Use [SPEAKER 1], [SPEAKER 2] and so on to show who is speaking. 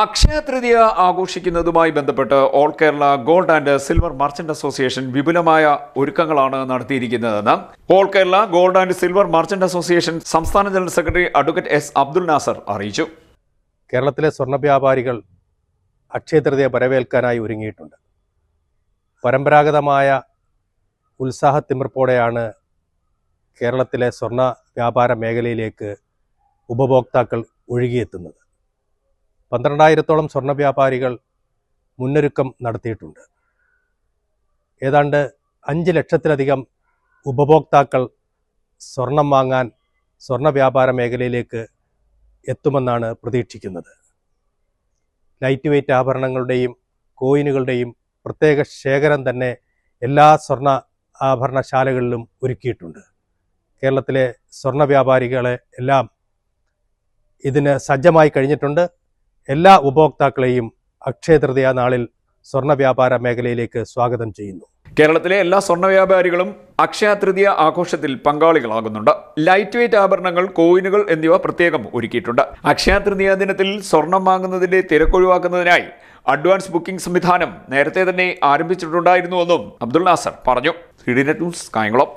[SPEAKER 1] അക്ഷയ തൃതീയ ആഘോഷിക്കുന്നതുമായി ബന്ധപ്പെട്ട് all Kerala gold and silver merchant association വിപുലമായ ഒരുക്കങ്ങളാണ് നടത്തിയിരിക്കുന്നതെന്ന് all Kerala gold and silver merchant association സംസ്ഥാന general secretary advocate S Abdul Nasar അറിയിച്ചു.
[SPEAKER 2] കേരളത്തിലെ സ്വർണ്ണ വ്യാപാരികൾ അക്ഷയ തൃതീയ വരവേൽക്കാനായി ഒരുങ്ങിയിട്ടുണ്ട്. പരമ്പരാഗതമായ ഉത്സാഹത്തിമിർപ്പോടെയാണ് കേരളത്തിലെ സ്വർണ്ണ വ്യാപാര മേഖലയിലേക്ക് ഉപഭോക്താക്കൾ ഒഴുകിയെത്തുന്നത്. 12,000-ഓളം സ്വർണ്ണ വ്യാപാരികൾ മുന്നൊരുക്കം നടത്തിയിട്ടുണ്ട്. ഏതാണ്ട് 5 ലക്ഷത്തിലധികം ഉപഭോക്താക്കൾ സ്വർണം വാങ്ങാൻ സ്വർണ്ണ വ്യാപാര മേഖലയിലേക്ക് എത്തുമെന്നാണ് പ്രതീക്ഷിക്കുന്നത്. ലൈറ്റ് വെയ്റ്റ് ആഭരണങ്ങളുടെയും കോയിനുകളുടെയും പ്രത്യേക ശേഖരം തന്നെ എല്ലാ സ്വർണ്ണ ആഭരണശാലകളിലും ഒരുക്കിയിട്ടുണ്ട്. കേരളത്തിലെ സ്വർണ്ണ വ്യാപാരികളെ എല്ലാം ഇതിന് സജ്ജമായി കഴിഞ്ഞിട്ടുണ്ട്. എല്ലാ ഉപഭോക്താക്കളെയും അക്ഷയ തൃതീയ നാളിൽ സ്വർണ്ണ വ്യാപാര മേഖലയിലേക്ക് സ്വാഗതം ചെയ്യുന്നു.
[SPEAKER 1] കേരളത്തിലെ എല്ലാ സ്വർണ്ണ വ്യാപാരികളും അക്ഷയ തൃതീയ ആഘോഷത്തിൽ പങ്കാളികളാകുന്നുണ്ട്. ലൈറ്റ് വെയ്റ്റ് ആഭരണങ്ങൾ, കോയിനുകൾ എന്നിവ പ്രത്യേകം ഒരുക്കിയിട്ടുണ്ട്. അക്ഷയ തൃതീയ ദിനത്തിൽ സ്വർണം വാങ്ങുന്നതിന്റെ തിരക്കൊഴിവാക്കുന്നതിനായി അഡ്വാൻസ് ബുക്കിംഗ് സംവിധാനം നേരത്തെ തന്നെ ആരംഭിച്ചിട്ടുണ്ടായിരുന്നുവെന്നും അബ്ദുൽ നാസർ പറഞ്ഞു. CDNet news, Kayamkulam.